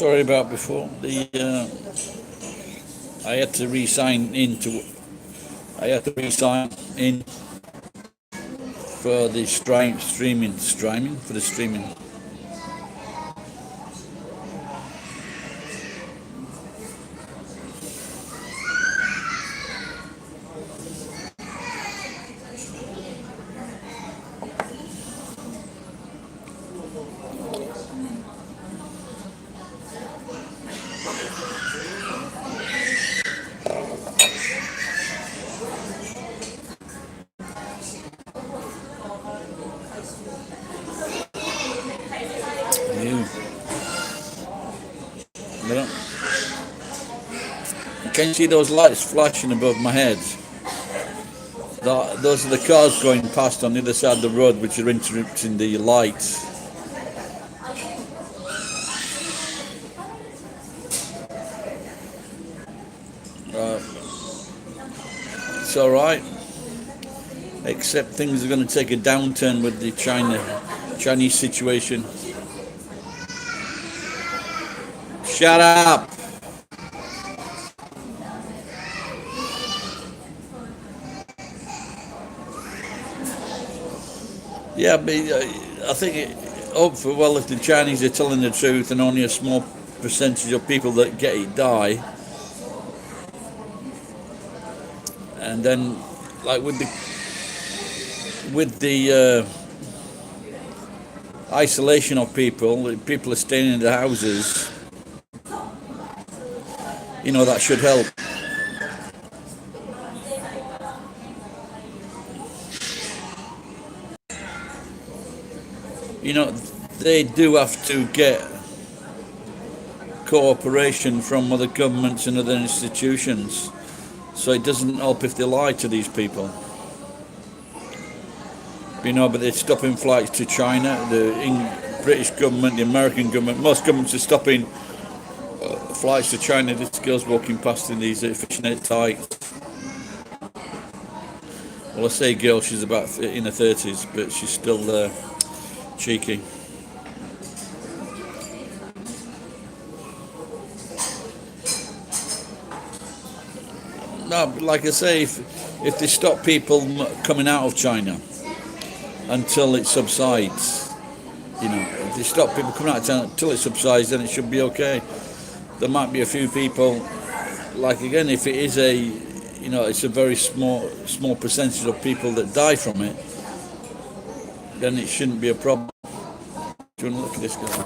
Sorry about before. I had to re-sign into. I had to re-sign in for the streaming for the streaming. You, can you see those lights flashing above my head? Those are the cars going past on the other side of the road, which are interrupting the lights. It's all right, except things are going to take a downturn with the Chinese situation. Shut up! Yeah, but I think well, if the Chinese are telling the truth and only a small percentage of people that get it die, and then like with the isolation of people are staying in their houses, that should help. They do have to get cooperation from other governments and other institutions, so it doesn't help if they lie to these people. But they're stopping flights to China. The British government, the American government, most governments are stopping flights to China. This girl's walking past in these fishnet tights. Well, I say girl, she's about in her 30s, but she's still cheeky. No, like I say, if they stop people coming out of China until it subsides, if they stop people coming out of China until it subsides, then it should be okay. There might be a few people, like again, if it is it's a very small percentage of people that die from it, then it shouldn't be a problem. Do you want to look at this guy?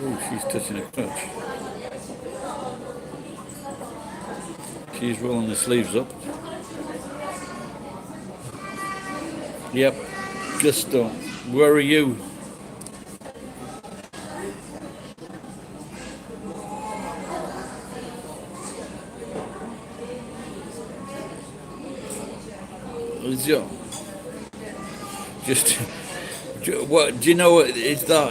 Oh, she's touching a clutch. She's rolling the sleeves up. Yep, Gusto. Where are you? Just what do you know? What is that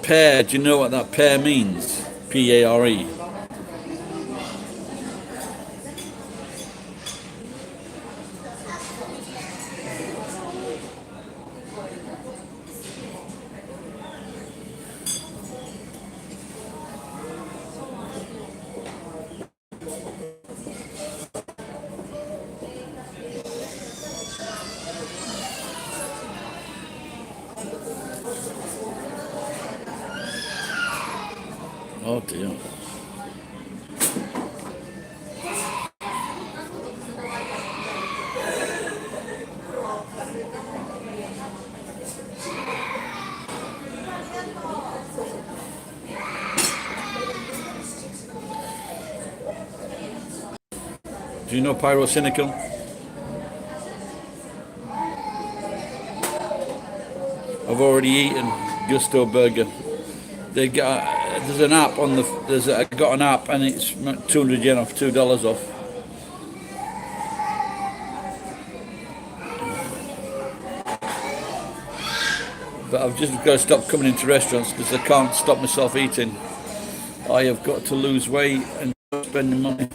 pear? Do you know what that pear means? P-A-R-E. Oh dear. Do you know pyrocynical? I've already eaten Gusto burger. There's an app on I got an app and it's 200 yen off, $2 off. But I've just got to stop coming into restaurants because I can't stop myself eating. I have got to lose weight and spending money.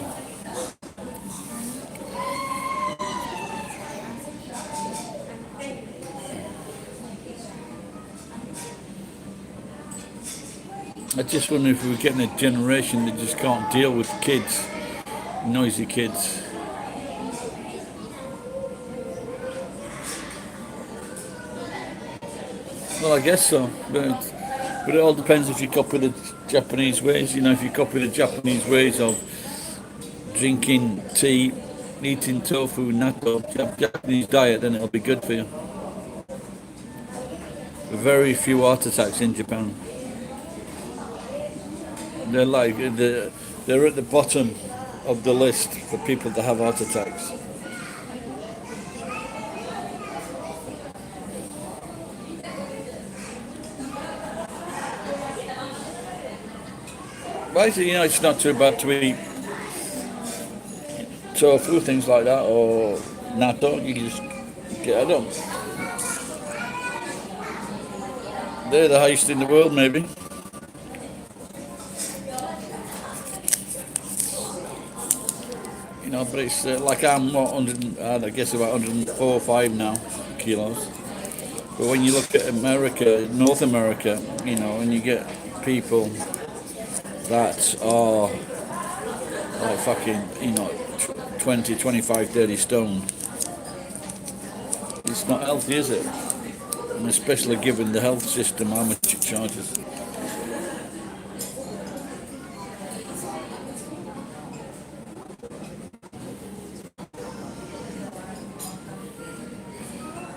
I just wonder if we're getting a generation that just can't deal with kids, noisy kids. Well, I guess so, but it all depends if you copy the Japanese ways. You know, if you copy the Japanese ways of drinking tea, eating tofu, natto, Japanese diet, then it'll be good for you. Very few heart attacks in Japan. They're like they're at the bottom of the list for people to have heart attacks. But you know, it's not too bad to eat tofu, things like that, or natto. You can just get it up. They're the highest in the world, maybe. You know, but it's like I'm what 100, I guess about 104 or 5 now kilos. But when you look at America, North America, you know, and you get people that are fucking, you know, 20, 25, 30 stone, it's not healthy, is it? And especially given the health system, how much it charges.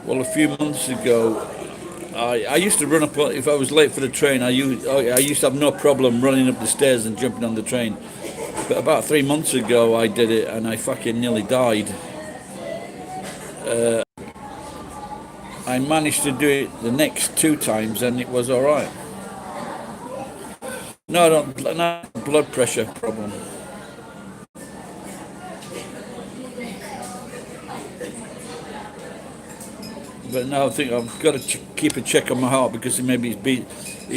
Well, a few months ago, I used to run up, if I was late for the train, I used to have no problem running up the stairs and jumping on the train. But about 3 months ago, I did it and I fucking nearly died. I managed to do it the next 2 times and it was alright. No, I don't, not blood pressure problem. But now I think I've got to keep a check on my heart because maybe it's beat.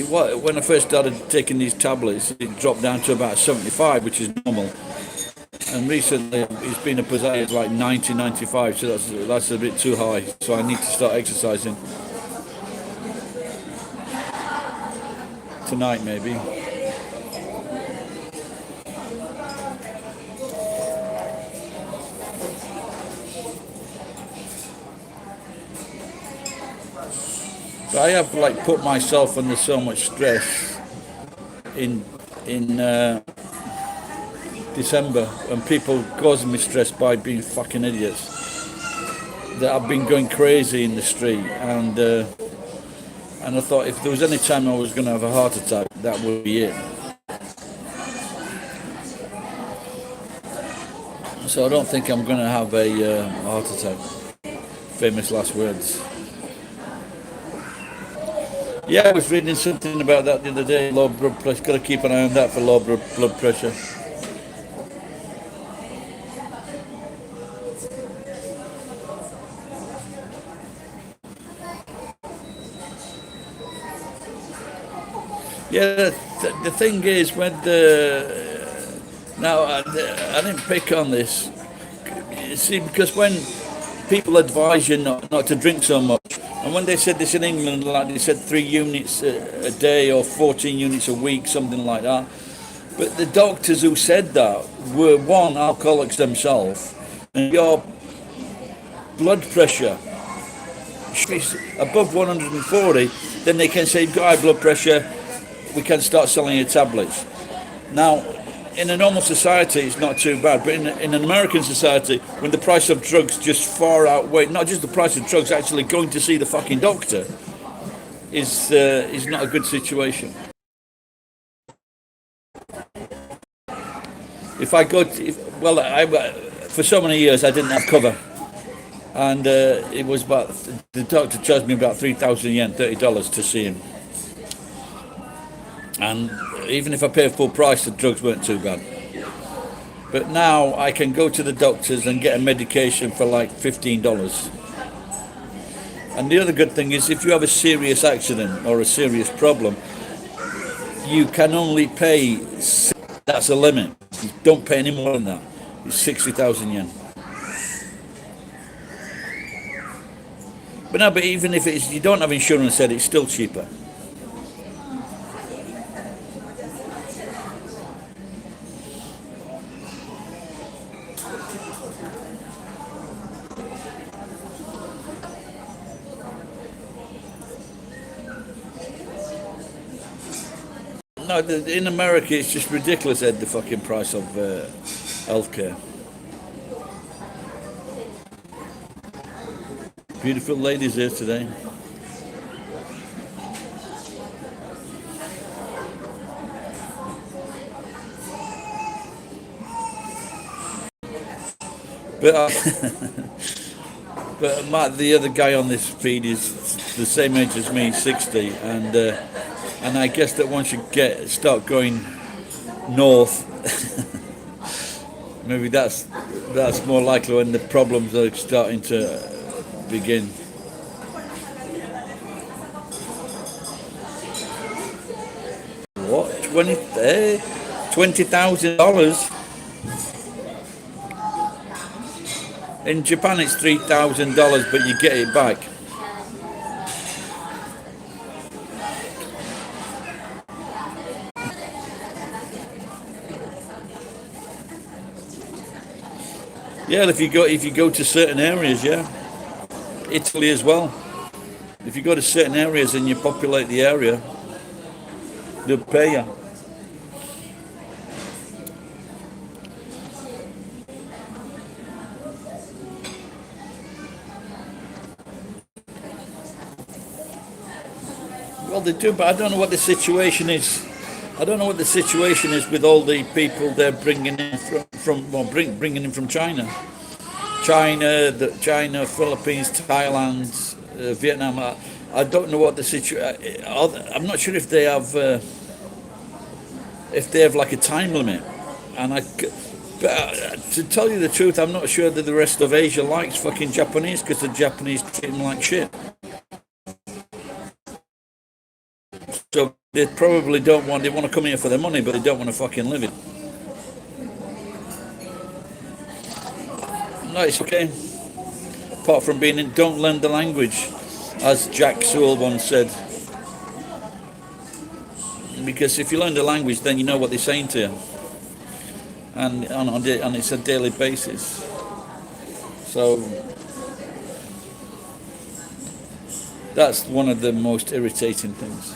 When I first started taking these tablets, it dropped down to about 75, which is normal. And recently, it's been up as high as like 90, 95, so that's a bit too high. So I need to start exercising tonight, maybe. But I have like put myself under so much stress in December, and people causing me stress by being fucking idiots. That I've been going crazy in the street, and I thought if there was any time I was going to have a heart attack, that would be it. So I don't think I'm going to have a heart attack. Famous last words. Yeah, I was reading something about that the other day. Low blood pressure. Got to keep an eye on that for low blood pressure. Yeah, the thing is, when now I didn't pick on this. You see, because when people advise you not to drink so much, and when they said this in England, like they said 3 units a day or 14 units a week, something like that. But the doctors who said that were, one, alcoholics themselves, and your blood pressure is above 140, then they can say you've got high blood pressure, we can start selling you tablets. Now, in a normal society, it's not too bad, but in an American society, when the price of drugs just far outweigh, not just the price of drugs, actually going to see the fucking doctor is not a good situation. If I go to, for so many years I didn't have cover, and it was about, the doctor charged me about 3,000 yen, $30 to see him. And even if I paid full price, the drugs weren't too bad. But now I can go to the doctors and get a medication for like $15. And the other good thing is, if you have a serious accident or a serious problem, you can only pay, that's a limit. You don't pay any more than that. It's 60,000 yen. But no, but even if you don't have insurance, it's still cheaper. No, in America it's just ridiculous, Ed, the fucking price of healthcare. Beautiful ladies here today. But but Matt, the other guy on this feed is the same age as me, 60, and I guess that once you start going north, maybe that's more likely when the problems are starting to begin. What? $20,000? In Japan it's $3,000, but you get it back. Yeah, if you go to certain areas, yeah. Italy as well. If you go to certain areas and you populate the area, they'll pay you. Well, they do, but I don't know what the situation is. I don't know what the situation is with all the people they're bringing in bringing in from China, China, Philippines, Thailand, Vietnam. I don't know what the situation. I'm not sure if they have like a time limit, but to tell you the truth, I'm not sure that the rest of Asia likes fucking Japanese because the Japanese treat them like shit. So they probably they want to come here for their money, but they don't want to fucking live it. No, it's okay. Apart from don't learn the language, as Jack Sewell once said. Because if you learn the language, then you know what they're saying to you. And it's a daily basis. So that's one of the most irritating things.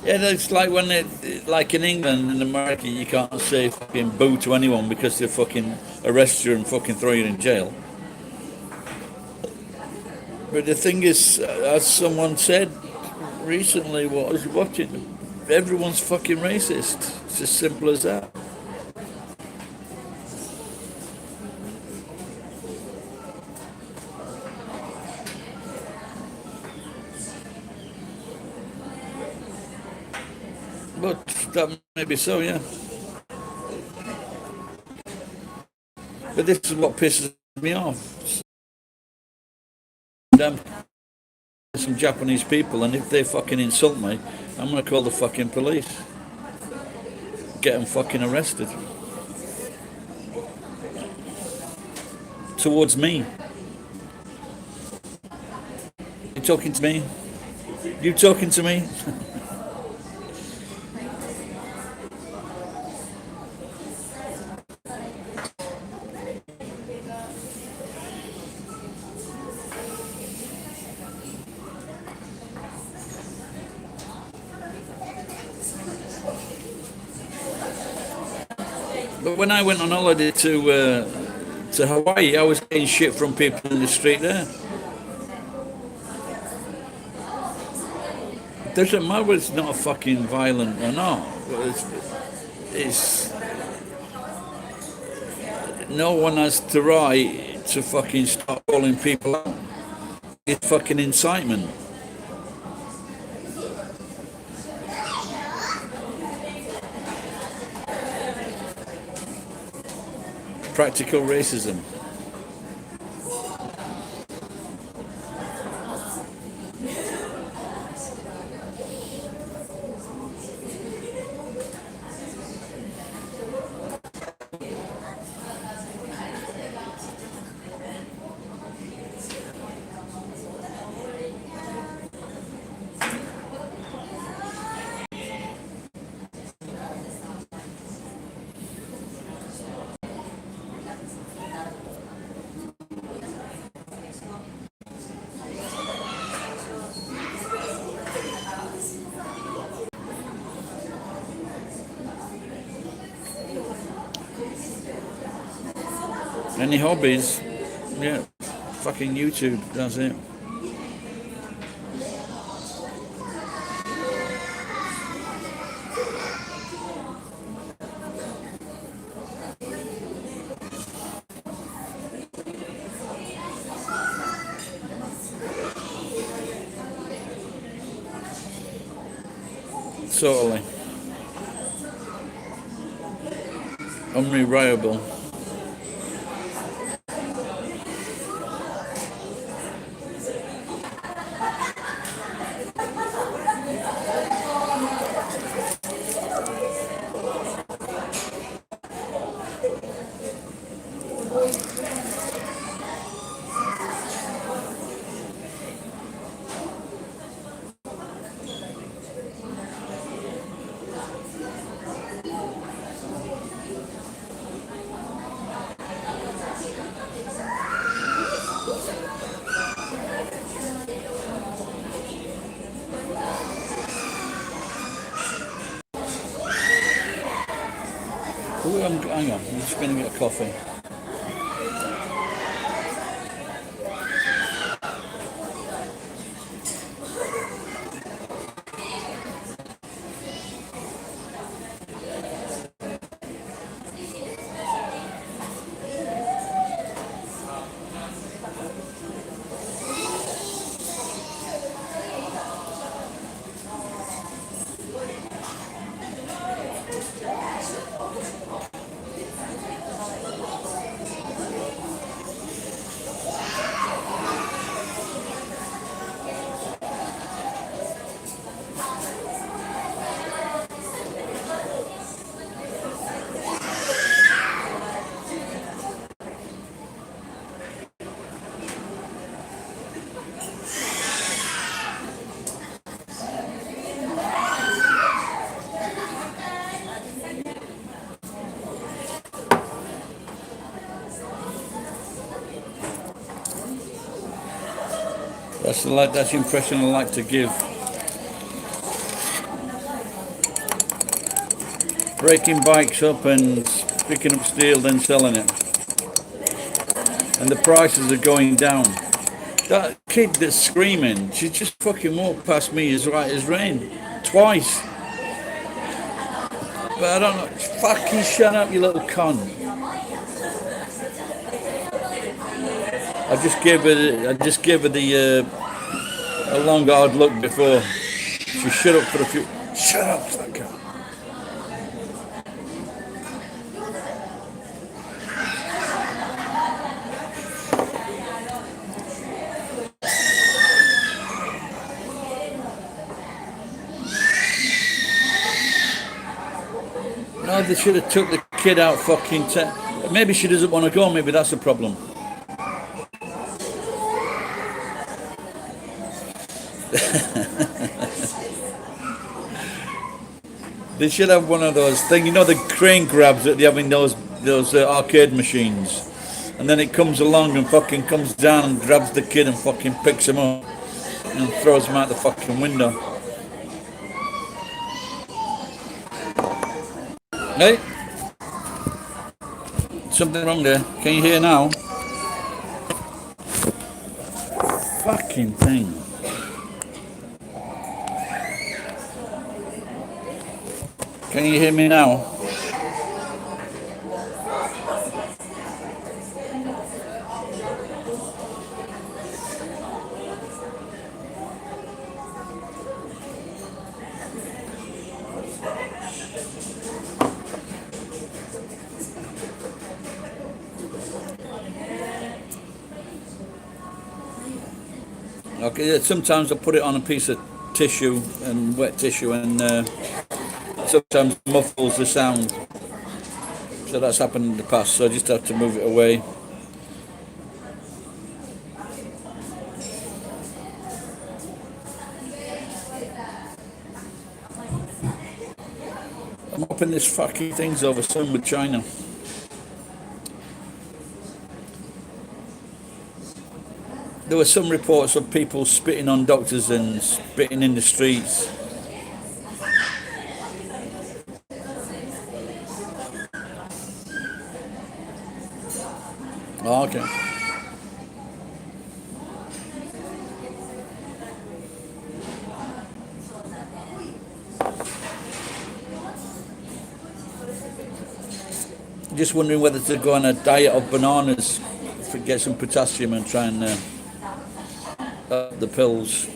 Yeah, it's like like in England and America, you can't say fucking boo to anyone because they fucking arrest you and fucking throw you in jail. But the thing is, as someone said recently, what I was watching, everyone's fucking racist. It's as simple as that. But that may be so, yeah. But this is what pisses me off. Some Japanese people, and if they fucking insult me, I'm gonna call the fucking police. Get them fucking arrested. Towards me. You talking to me? You talking to me? But when I went on holiday to Hawaii, I was getting shit from people in the street there. It doesn't matter whether it's not fucking violent or not. It's no one has the right to fucking start calling people out. It's fucking incitement. Practical racism. Any hobbies? Yeah, fucking YouTube. That's it. Totally unreliable. Oh, hang on, I'm just going to get a coffee. That's the impression I like to give. Breaking bikes up and picking up steel, then selling it, and the prices are going down. That kid that's screaming, she just fucking walked past me as right as rain, twice. But I don't know. Fucking shut up, you little cunt. I just gave her the a long hard look before. She shut up for a few. Shut up, fucker. No, they should have took the kid out fucking. Maybe she doesn't want to go. Maybe that's the problem. They should have one of those things, you know, the crane grabs that they have in those arcade machines, and then it comes along and fucking comes down and grabs the kid and fucking picks him up and throws him out the fucking window. Hey, something wrong there? Can you hear now? Fucking thing. Can you hear me now? Okay, sometimes I put it on a piece of tissue and wet tissue, and sometimes muffles the sound. So that's happened in the past, so I just have to move it away. I'm hoping this fucking thing's over soon with China. There were some reports of people spitting on doctors and spitting in the streets. Oh, okay. Just wondering whether to go on a diet of bananas to get some potassium and try and up the pills.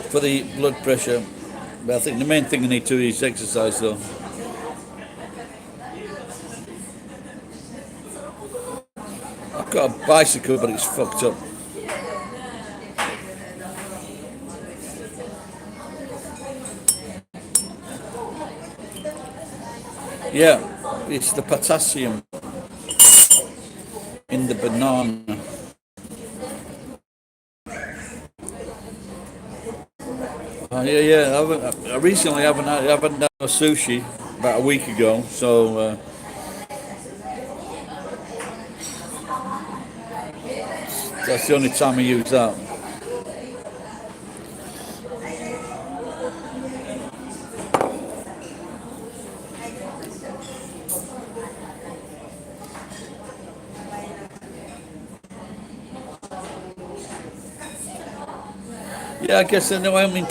For the blood pressure. But I think the main thing I need to do is exercise though. I've got a bicycle but it's fucked up. Yeah, it's the potassium in the banana. I recently haven't had no sushi about a week ago, so that's the only time I use that. Yeah, I guess I know I haven't been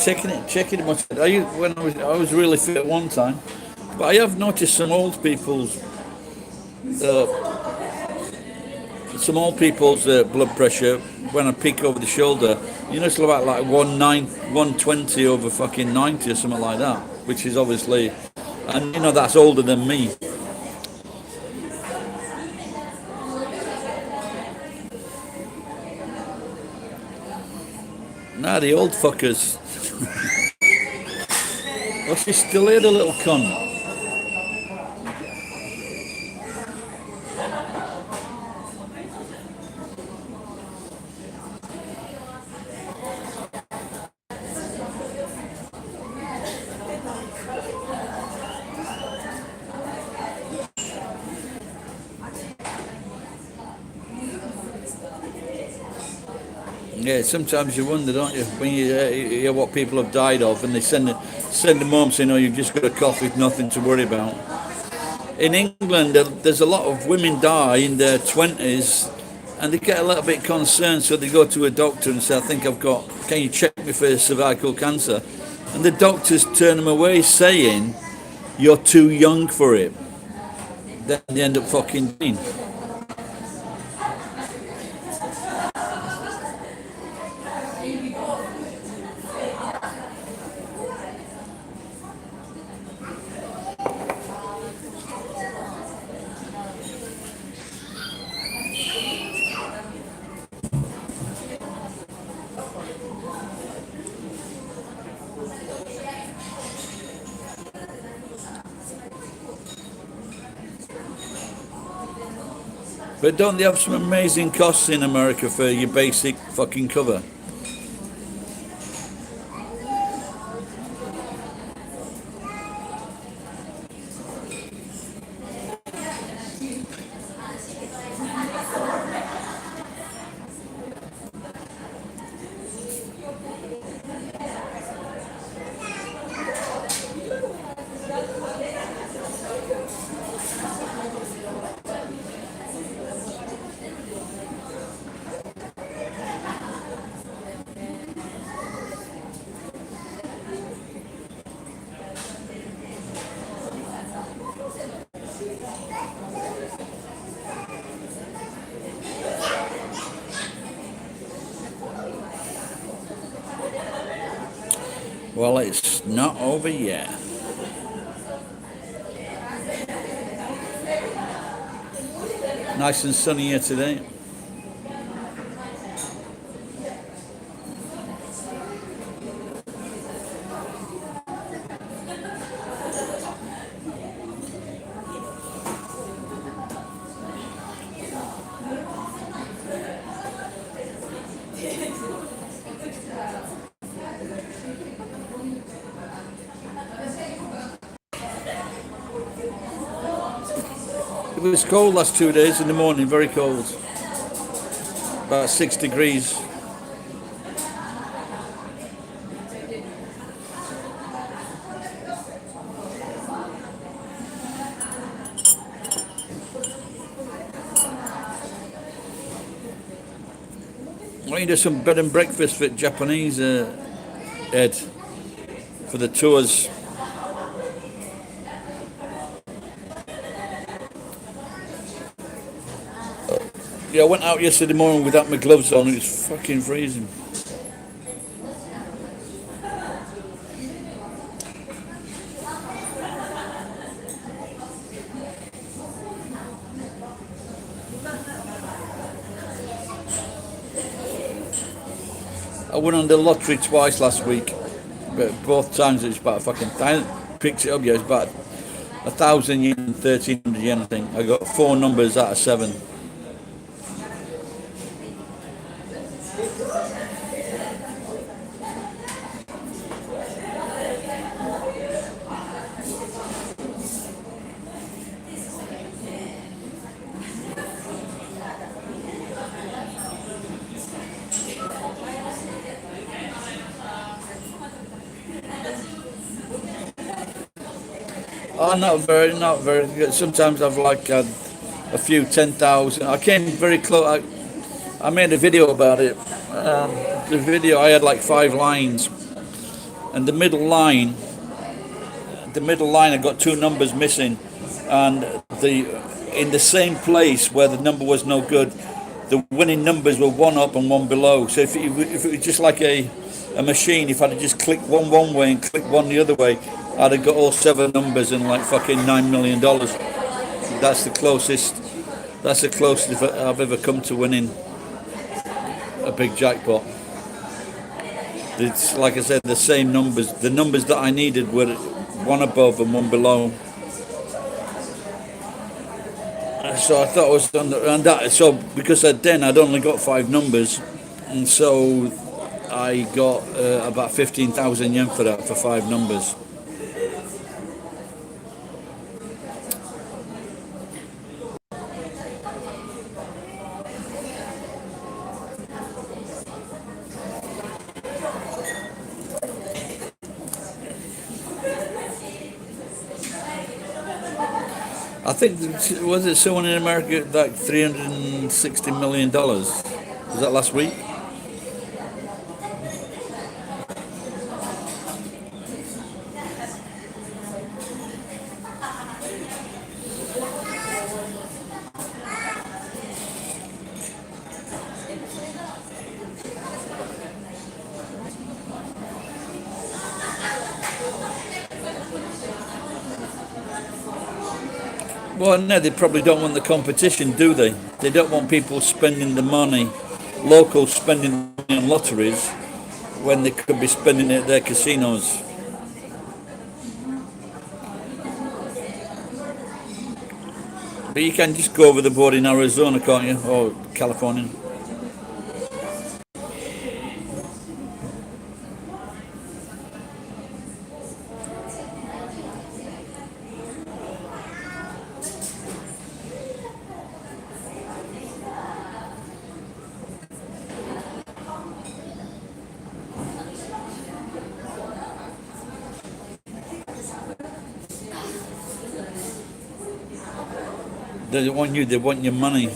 checking it much. When I was really fit at one time, but I have noticed uh, some old people's blood pressure when I peek over the shoulder. You know, it's about like 120 over fucking 90 or something like that, which is obviously, and you know that's older than me. Nah, the old fuckers. Oh, she's still here, the little cunt. Yeah, sometimes you wonder, don't you, when you hear what people have died of, and they send them home saying, "Oh, you've just got a cough with nothing to worry about." In England, there's a lot of women die in their 20s, and they get a little bit concerned, so they go to a doctor and say, "I think I've got. Can you check me for cervical cancer?" And the doctors turn them away, saying, "You're too young for it." Then they end up fucking dying. But don't they have some amazing costs in America for your basic fucking cover? Well, it's not over yet. Nice and sunny here today. was cold last 2 days in the morning, very cold. About 6 degrees. Why don't you do some bed and breakfast for Japanese, Ed, for the tours? Yeah, I went out yesterday morning without my gloves on. It was fucking freezing. I went on the lottery twice last week, but both times it was about a fucking thousand. Picked it up, yeah, it was about 1,000 yen, 1,300 yen, I think. I got 4 numbers out of 7. Oh, not very good. Sometimes I've like had a few 10,000. I came very close. I made a video about it. The video I had like 5 lines, and the middle line I got 2 numbers missing, and in the same place where the number was no good, the winning numbers were one up and one below. So if it was just like a machine, if I'd just clicked one way and clicked one the other way, I'd have got all 7 numbers and like fucking $9 million. That's the closest. That's the closest I've ever come to winning a big jackpot. It's like I said, the same numbers. The numbers that I needed were one above and one below. So I thought I was on that. So because then I'd only got 5 numbers, and so I got about 15,000 yen for that for 5 numbers. I think, was it someone in America like $360 million? Was that last week? Well, no, they probably don't want the competition, do they? They don't want people spending the money, locals spending money on lotteries when they could be spending it at their casinos. But you can just go over the border in Arizona, can't you? Or California. They don't want you, they want your money.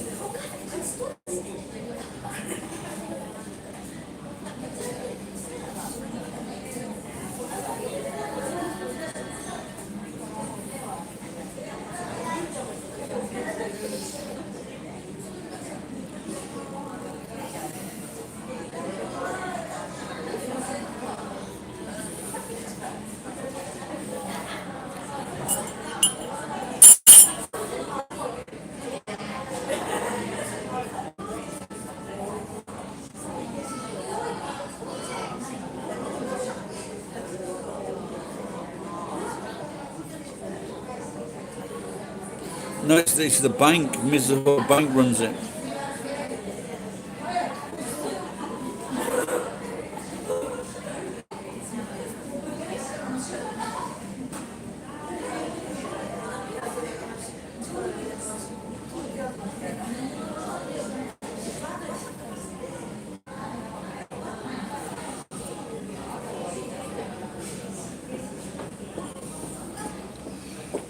No, it's the bank. Mizuho Bank runs it.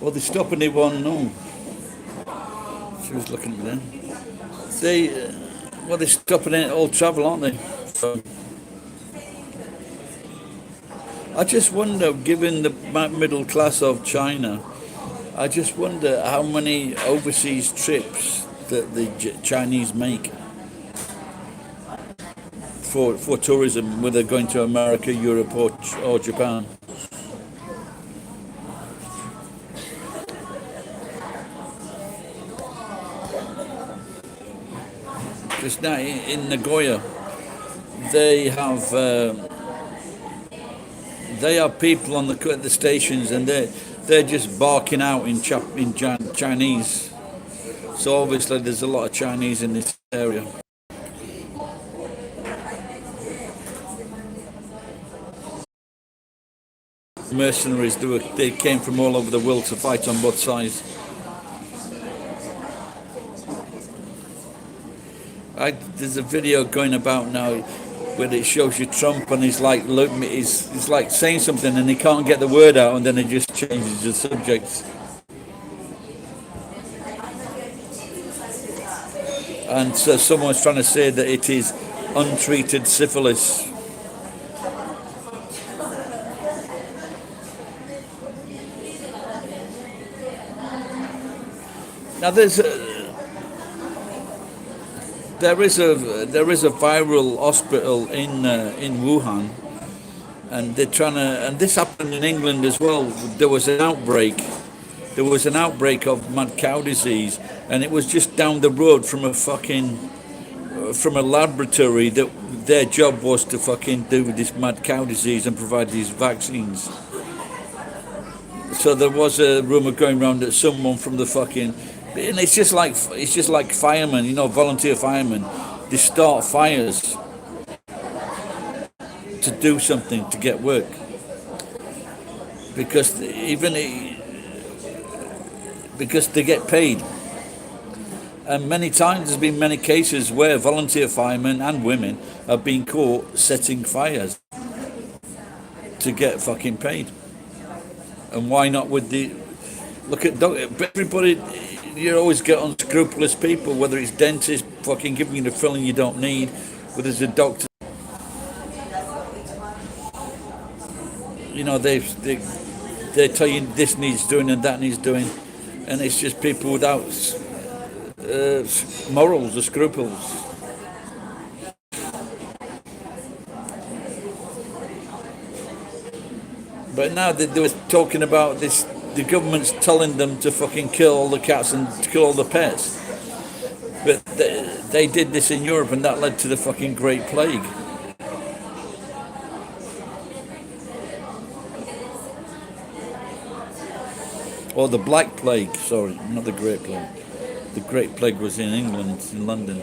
Well, they're stopping it one. No, she was looking at me then. They're stopping it all travel, aren't they? So I just wonder, given the middle class of China, I just wonder how many overseas trips that the Chinese make for tourism, whether going to America, Europe, or Japan. Just now in Nagoya, they have people on the stations, and they're just barking out in Chinese. So obviously, there's a lot of Chinese in this area. Mercenaries, they came from all over the world to fight on both sides. There's a video going about now where it shows you Trump, and he's like, look, he's like saying something and he can't get the word out, and then he just changes the subject. And so someone's trying to say that it is untreated syphilis. Now there is a viral hospital in Wuhan, and they're trying to. And this happened in England as well. There was an outbreak. There was an outbreak of mad cow disease, and it was just down the road from a laboratory that their job was to fucking do this mad cow disease and provide these vaccines. So there was a rumor going around that someone from the fucking. And it's just like firemen, volunteer firemen. They start fires to do something, to get work, because they get paid. And many times there's been many cases where volunteer firemen and women have been caught setting fires to get fucking paid. And why not with look at everybody. You always get unscrupulous people, whether it's dentists fucking giving you the filling you don't need, whether it's a doctor. They tell you this needs doing and that needs doing, and it's just people without morals or scruples. But now they were talking about this. The government's telling them to fucking kill all the cats and to kill all the pets. But they did this in Europe, and that led to the fucking Great Plague. Or the Black Plague, sorry, not the Great Plague. The Great Plague was in England, in London.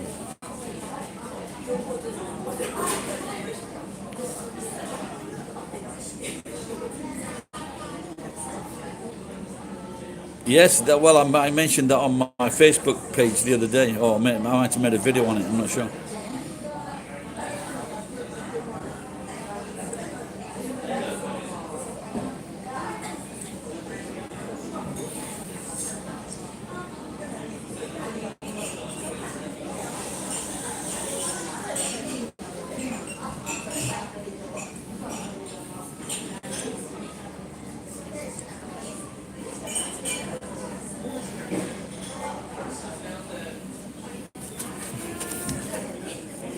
Yes, I mentioned that on my Facebook page the other day. I might have made a video on it, I'm not sure.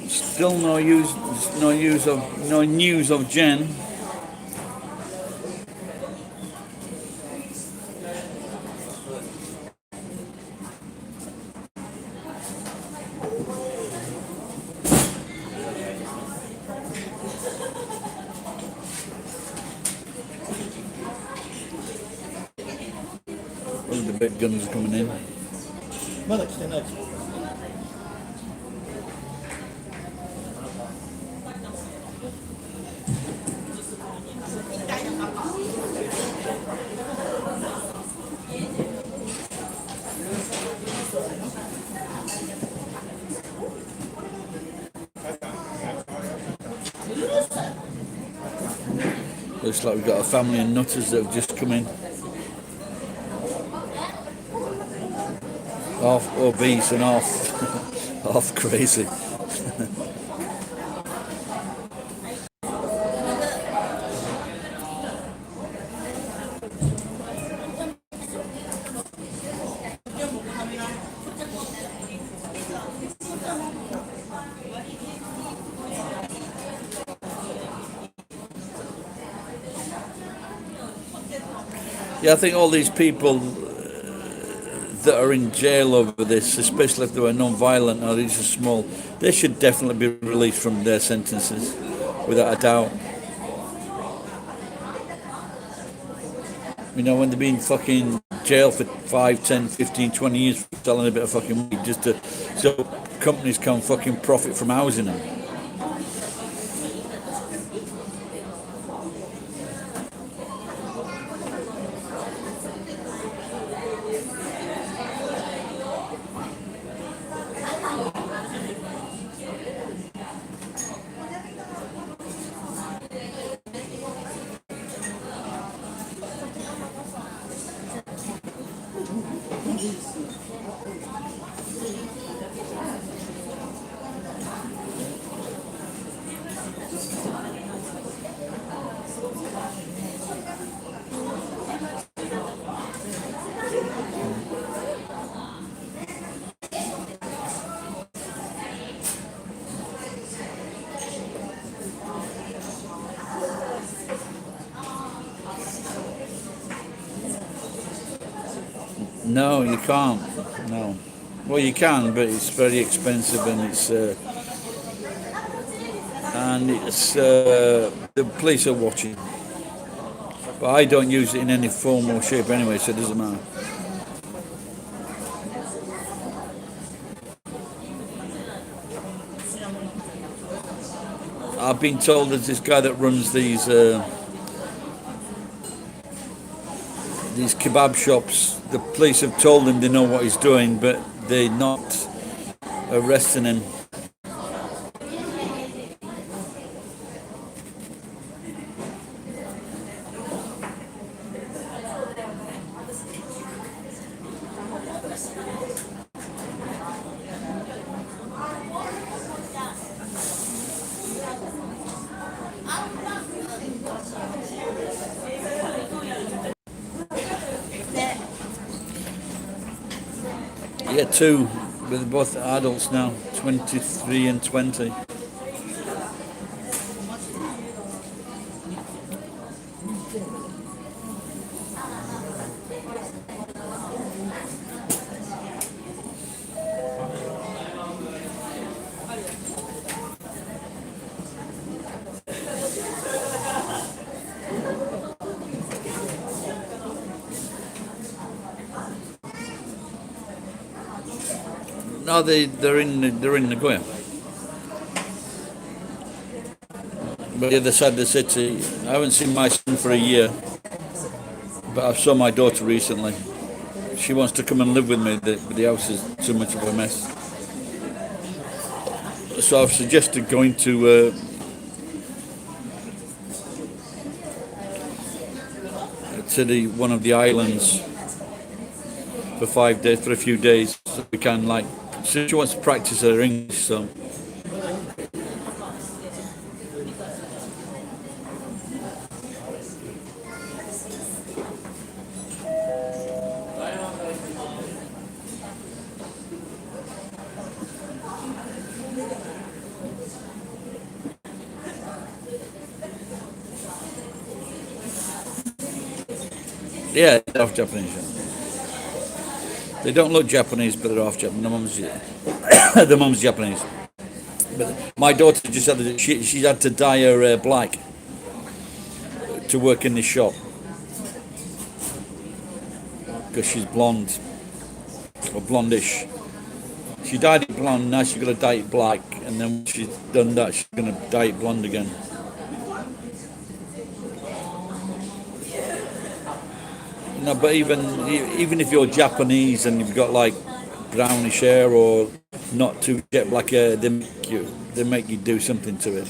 Still no news of Jen. All the big guns are coming in. Looks like we've got a family of nutters that have just come in. half obese and half half crazy. Yeah, I think all these people that are in jail over this, especially if they were non-violent or these are small, they should definitely be released from their sentences, without a doubt. You know, when they've been fucking jail for 5, 10, 15, 20 years for selling a bit of fucking weed just to, so companies can fucking profit from housing them. No, you can't. No. Well, you can, but it's very expensive, and the police are watching. But I don't use it in any form or shape anyway, so it doesn't matter. I've been told there's this guy that runs these kebab shops. The police have told him they know what he's doing, but they're not arresting him. Yeah, two, with both adults now, 23 and 20. No, they're in Nagoya, but the other side of the city. I haven't seen my son for a year, but I saw my daughter recently. She wants to come and live with me, but the house is too much of a mess. So I've suggested going to one of the islands for 5 days, for a few days, so we can So she wants to practice her English, so. Yeah, they're half Japanese. They don't look Japanese, but they're half Japanese. The mum's Japanese. But my daughter just had she had to dye her hair black to work in this shop because she's blonde or blondish. She dyed it blonde. Now she's got to dye it black, and then when she's done that, she's going to dye it blonde again. No, but even if you're Japanese and you've got brownish hair or not too jet black hair, they make you do something to it.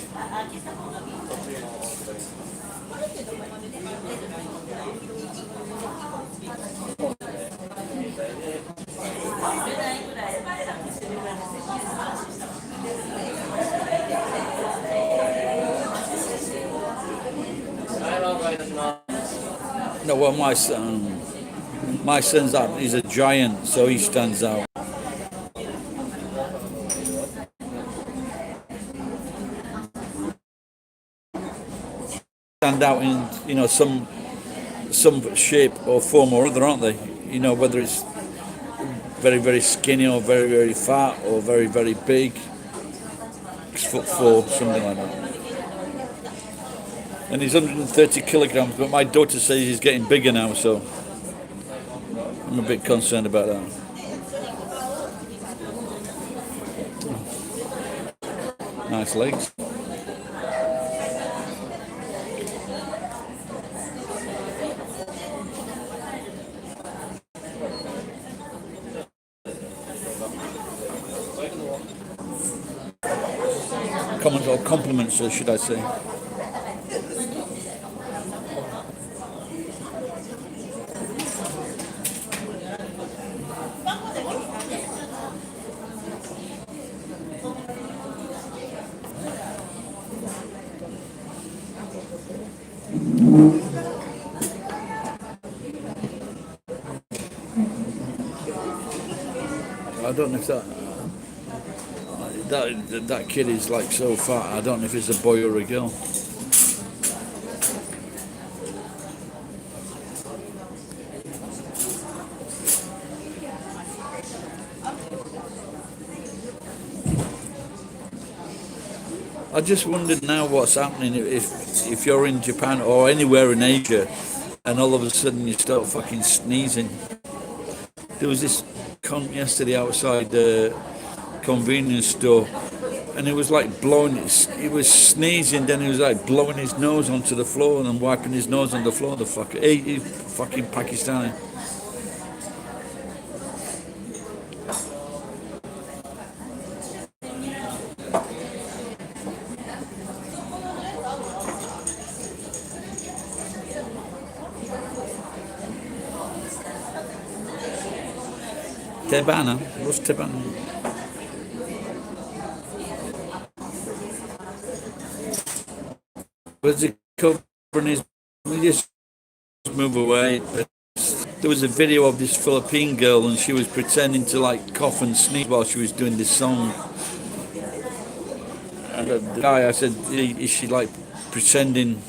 No, well, my son's that he's a giant, so he stands out. Stand out in some shape or form or other, aren't they? Whether it's very very skinny or very very fat or very very big, 6'4", something like that. And he's 130 kilograms, but my daughter says he's getting bigger now, so I'm a bit concerned about that. Nice legs. Comments or compliments, should I say? I don't know if that kid is like so fat. I don't know if it's a boy or a girl. I just wondered now what's happening if you're in Japan or anywhere in Asia, and all of a sudden you start fucking sneezing. There was this cunt yesterday outside the convenience store, and it was like blowing. He was sneezing, then he was like blowing his nose onto the floor and then wiping his nose on the floor. The fucker, he fucking Pakistani. Tebana, what's Tebana? Was it covering his? We just move away. There was a video of this Philippine girl, and she was pretending to like cough and sneeze while she was doing this song. And the guy, I said, is she like pretending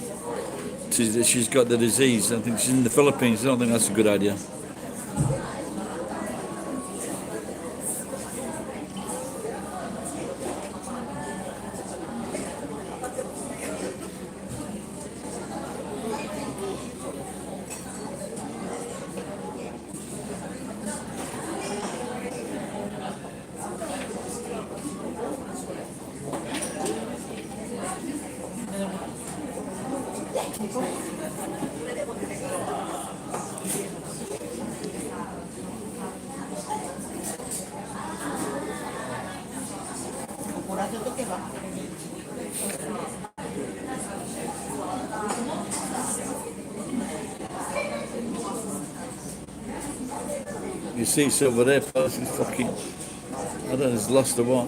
that she's got the disease? I think she's in the Philippines. I don't think that's a good idea. You see, it's over there, folks. It's fucking. I don't know, it's lost or what.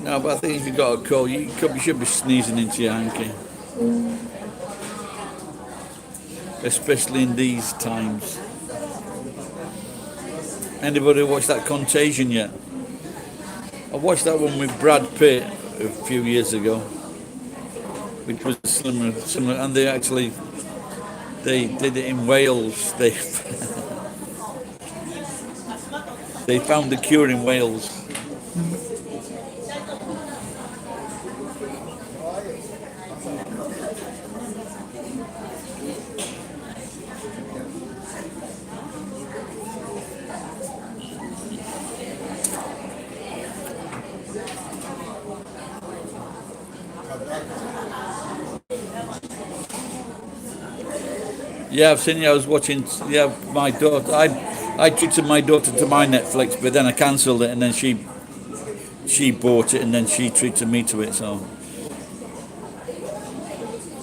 No, but I think if you've got a cold, you should be sneezing into your hanky. Especially in these times. Anybody watch that Contagion yet? I watched that one with Brad Pitt a few years ago, which was similar, and they did it in Wales. They they found the cure in Wales. Yeah, I've seen you. I was watching. Yeah, my daughter. I treated my daughter to my Netflix, but then I cancelled it, and then she bought it, and then she treated me to it, so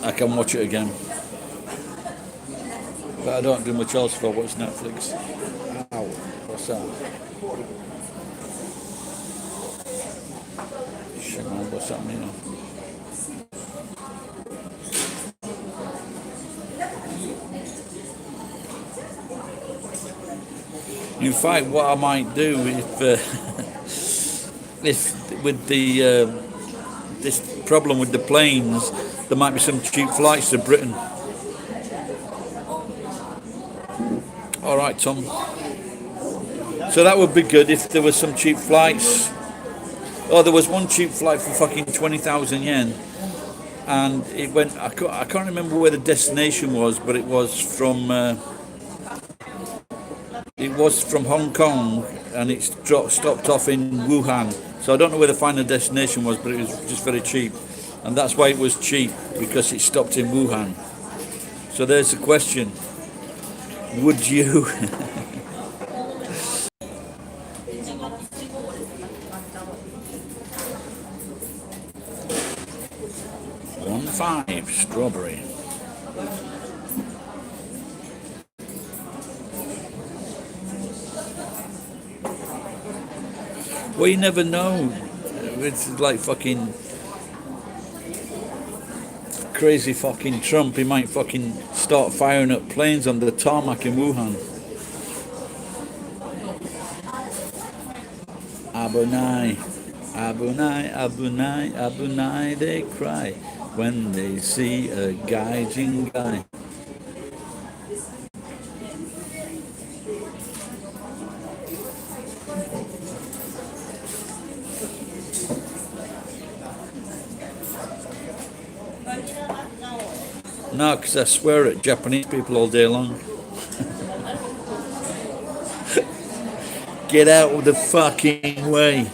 I can watch it again. But I don't do much else if I watch Netflix. Ow, what's that? Shit, man, what's that mean? In fact, what I might do if with the this problem with the planes, there might be some cheap flights to Britain. All right, Tom. So that would be good if there was some cheap flights. Oh, there was one cheap flight for fucking 20,000 yen, and it went. I can't remember where the destination was, but it was from. It was from Hong Kong, and it stopped off in Wuhan. So I don't know where the final destination was, but it was just very cheap, and that's why it was cheap, because it stopped in Wuhan. So there's the question: would you? 1.5 strawberry. Well, you never know. It's like fucking crazy fucking Trump. He might fucking start firing up planes on the tarmac in Wuhan. Abunai, Abunai, Abunai, Abunai, they cry when they see a gaijin guy. No, because I swear at Japanese people all day long. Get out of the fucking way.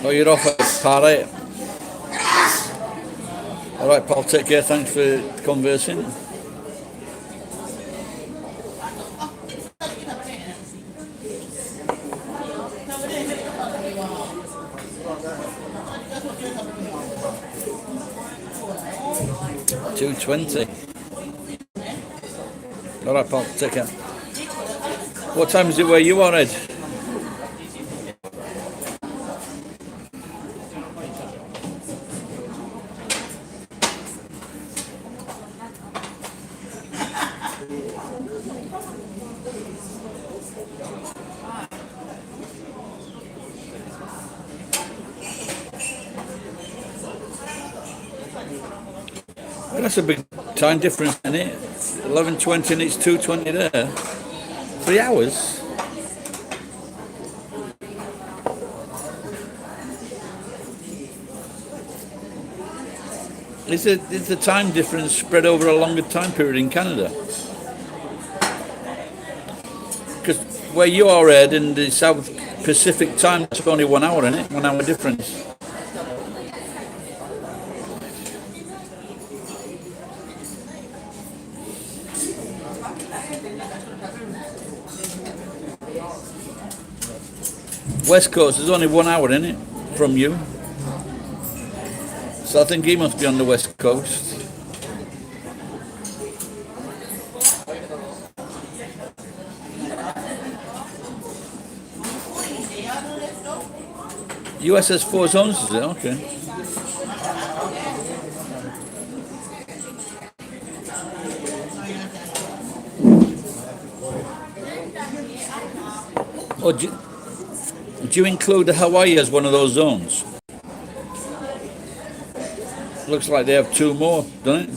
Oh, you're off at party. All right, Paul, take care. Thanks for conversing. $2.20. All right, Paul, take care. What time is it where you are, Ed? That's a big time difference in it. 11:20 and it's 2:20 there. 3 hours. Is the time difference spread over a longer time period in Canada? Because where you are, Ed, in the South Pacific time, it's only 1 hour, isn't it? 1 hour difference. West Coast is only 1 hour, isn't it, from you? So I think he must be on the West Coast. US has 4 zones, is it? Okay. Oh, do you include Hawaii as one of those zones? Looks like they have 2 more, doesn't it?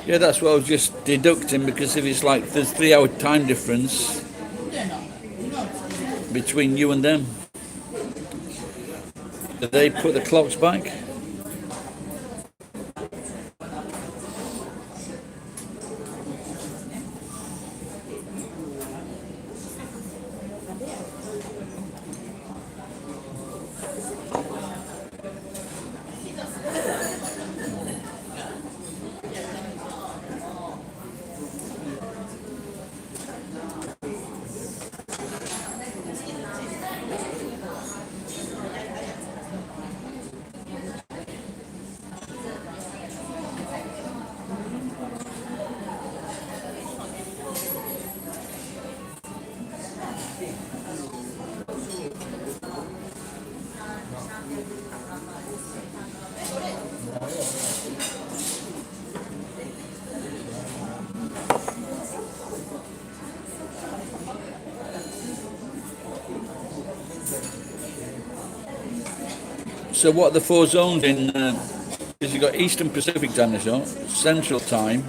Yeah, that's what I was just deducting, because if it's like there's 3 hour time difference between you and them, do they put the clocks back? So what are the 4 zones in? Because you've got Eastern Pacific time, Central time,